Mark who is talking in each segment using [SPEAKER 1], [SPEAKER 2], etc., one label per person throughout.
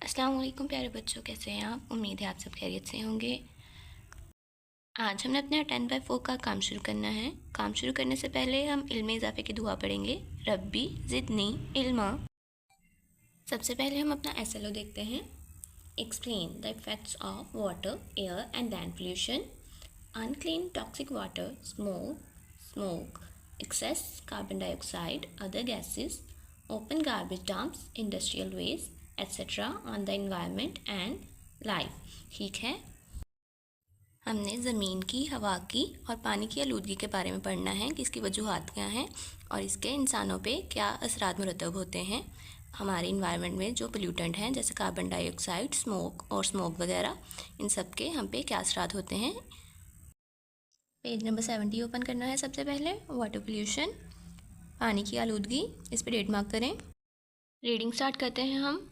[SPEAKER 1] अस्सलाम वालेकुम प्यारे बच्चों, कैसे हैं आप। उम्मीद है आप सब खैरियत से होंगे। आज हमने अपने 10/4 का काम शुरू करना है। काम शुरू करने से पहले हम इल्म इजाफ़े की दुआ पढ़ेंगे। रब्बी ज़िदनी इल्मा। सबसे पहले हम अपना SLO देखते हैं। Explain the effects of water, air and land pollution. Unclean toxic water, smoke, excess carbon dioxide, other gases, open garbage dumps, industrial waste, etc. on the environment and life। ठीक है, हमने ज़मीन की, हवा की और पानी की आलूदगी के बारे में पढ़ना है कि इसकी वजूहात क्या हैं और इसके इंसानों पे क्या असरात मुरतब होते हैं। हमारे इन्वायरमेंट में जो पोल्यूटेंट हैं जैसे कार्बन डाइऑक्साइड, स्मोक वगैरह, इन सब के हम पे क्या असरात होते हैं। पेज नंबर 70 ओपन करना है। सबसे पहले वाटर पोल्यूशन, पानी की आलूदगी, इस पर डेट मार्क करें। रीडिंग स्टार्ट करते हैं हम।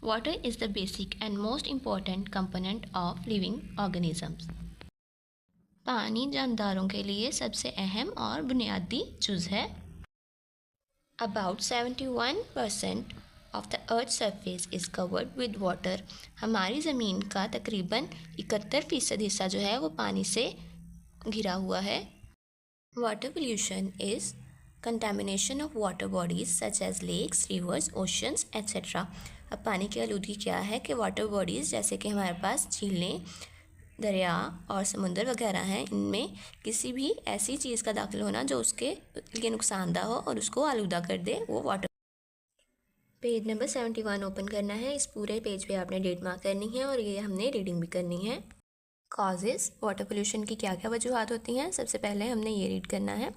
[SPEAKER 1] Water is the basic and most important component of living organisms. पानी जानदारों के लिए सबसे अहम और बुनियादी जुज़ है। About 71% of the earth surface is covered with water. हमारी ज़मीन का तकरीबन 71% हिस्सा जो है वो पानी से घिरा हुआ है। Water pollution is contamination of water bodies such as lakes, rivers, oceans etcetera. अब पानी की आलूदगी क्या है कि वाटर बॉडीज़ जैसे कि हमारे पास झीलें, दरिया और समुंदर वगैरह हैं, इनमें किसी भी ऐसी चीज़ का दाखिल होना जो उसके लिए नुकसानदा हो और उसको आलूदा कर दे, वो वाटर। पेज नंबर 71 ओपन करना है। इस पूरे पेज पे आपने डेट मार्क करनी है और ये हमने रीडिंग भी करनी है। कॉजेज़, वाटर पोल्यूशन की क्या क्या वजूहात होती हैं, सबसे पहले हमने ये रीड करना है।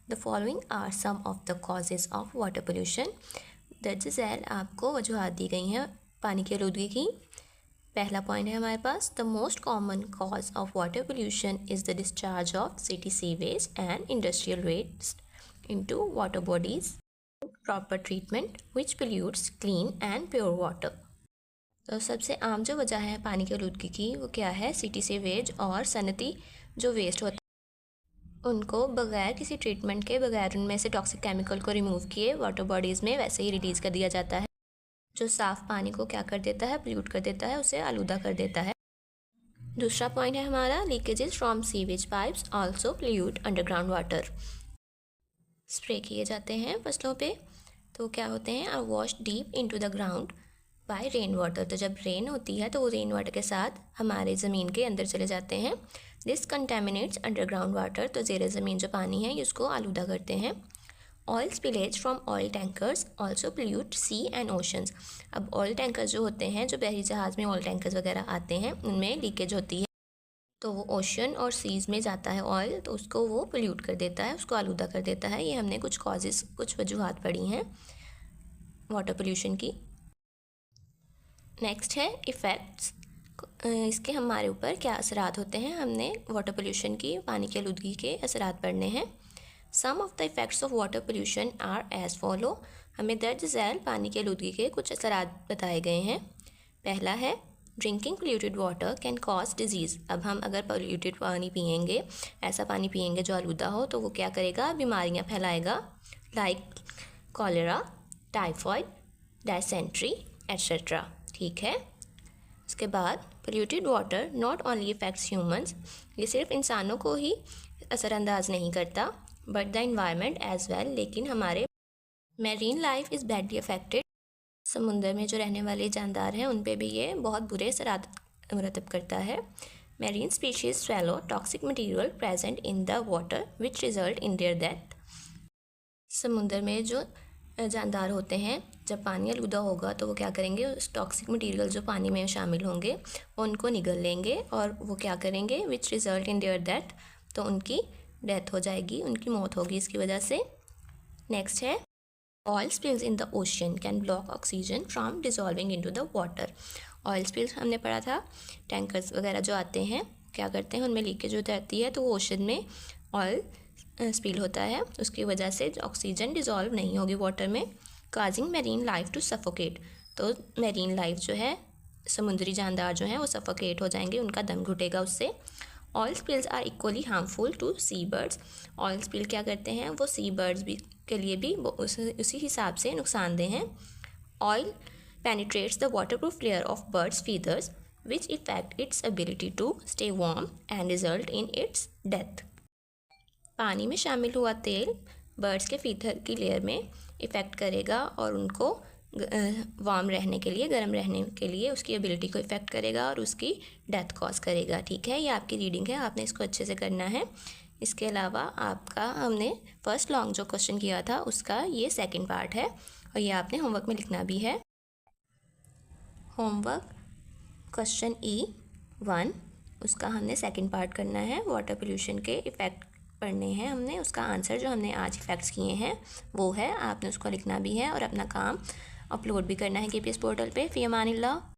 [SPEAKER 1] The following are some of the causes of water pollution. दर्ज झैल आपको वजूहात दी गई हैं पानी की आलूदगी की। पहला पॉइंट है हमारे पास, the most common cause of water pollution is the discharge of city sewage and industrial waste into water bodies, proper treatment which pollutes clean and pure water. तो सबसे आम जो वजह है पानी की आलूदगी की वो क्या है, सिटी सीवेज और सनती जो वेस्ट होता है उनको बगैर किसी ट्रीटमेंट के, बगैर उनमें से टॉक्सिक केमिकल को रिमूव किए वाटर बॉडीज़ में वैसे ही रिलीज़ कर दिया जाता है, जो साफ़ पानी को क्या कर देता है, पोल्यूट कर देता है, उसे आलूदा कर देता है। दूसरा पॉइंट है हमारा, leakages from sewage pipes also pollute underground water. Spray किए जाते हैं फसलों पे तो क्या होते हैं, are wash deep into the ground by rain water. तो जब रेन होती है तो वो रेन वाटर के साथ हमारे ज़मीन के अंदर चले जाते हैं। This contaminants underground water. तो ज़ेर ज़मीन जो पानी है उसको आलूदा करते हैं। Oil spillage from oil tankers also pollute sea and oceans. अब ऑयल टैंकर्स जो होते हैं, जो बहरी जहाज़ में ऑयल टैंकर्स वगैरह आते हैं, उनमें लीकेज होती है तो वो ओशन और सीज़ में जाता है ऑयल, तो उसको वो पोल्यूट कर देता है, उसको आलूदा कर देता है। ये हमने कुछ कॉजेज़, कुछ वजूहात पढ़ी हैं वाटर पोल्यूशन की। नेक्स्ट है इफ़ेक्ट्स, इसके हमारे ऊपर क्या असरात होते हैं। हमने वाटर पोल्यूशन की, पानी की आलूदगी के असरात पढ़ने हैं। Some of the effects of water pollution are as follow. हमें दर्ज झैल पानी की आलूदगी के कुछ असरात बताए गए हैं। पहला है, drinking polluted water can cause disease. अब हम अगर पोल्यूटेड पानी पियेंगे, ऐसा पानी पियेंगे जो आलूदा हो, तो वो क्या करेगा, बीमारियाँ फैलाएगा, like cholera, typhoid, dysentery etcetera. ठीक है। उसके बाद polluted water not only effects humans, ये सिर्फ इंसानों को ही असरअंदाज नहीं करता, but the environment as well, लेकिन हमारे marine life is badly affected. समुंदर में जो रहने वाले जानदार हैं उन पे भी ये बहुत बुरे असरात मुरतब करता है। Marine species swallow toxic material present in the water which result in their death. समुंदर में जो जानदार होते हैं, जब पानी आलूदा होगा तो वो क्या करेंगे, उस टॉक्सिक मटेरियल जो पानी में शामिल होंगे उनको निगल लेंगे और वो क्या करेंगे, विच रिज़ल्ट इन देयर डेथ, तो उनकी डेथ हो जाएगी, उनकी मौत होगी इसकी वजह से। नेक्स्ट है, oil spills in the ocean can block oxygen from dissolving into the water. Oil spills हमने पढ़ा था, टैंकर्स वगैरह जो आते हैं क्या करते हैं, उनमें लीकेज हो जाती है तो वो ओशन में ऑयल स्पिल होता है, उसकी वजह से ऑक्सीजन डिज़ोल्व नहीं होगी वाटर में, causing marine life to suffocate. तो मैरीन लाइफ जो है, समुद्री जानदार जो हैं वो सफोकेट हो जाएंगे, उनका दम घुटेगा उससे। Oil spills are equally harmful to sea birds. Oil spill क्या करते हैं, वो सी बर्ड्स भी के लिए भी उसी हिसाब से नुकसानदेह हैं। Oil penetrates the waterproof layer of bird's feathers, which affect its ability to stay warm and result in its death. पानी में शामिल हुआ तेल बर्ड्स के फीथर की लेयर में इफ़ेक्ट करेगा और उनको वार्म रहने के लिए, गर्म रहने के लिए उसकी एबिलिटी को इफ़ेक्ट करेगा और उसकी डेथ कॉज करेगा। ठीक है, ये आपकी रीडिंग है, आपने इसको अच्छे से करना है। इसके अलावा आपका हमने फर्स्ट लॉन्ग जो क्वेश्चन किया था उसका ये सेकंड पार्ट है और ये आपने होमवर्क में लिखना भी है। होमवर्क क्वेश्चन E1 उसका हमने सेकंड पार्ट करना है। वाटर पोल्यूशन के इफ़ेक्ट पढ़ने हैं हमने, उसका आंसर जो हमने आज इफ़ेक्ट्स किए हैं वो है, आपने उसको लिखना भी है और अपना काम अपलोड भी करना है KPS पोर्टल पे। फ़ी अमानिल्लाह।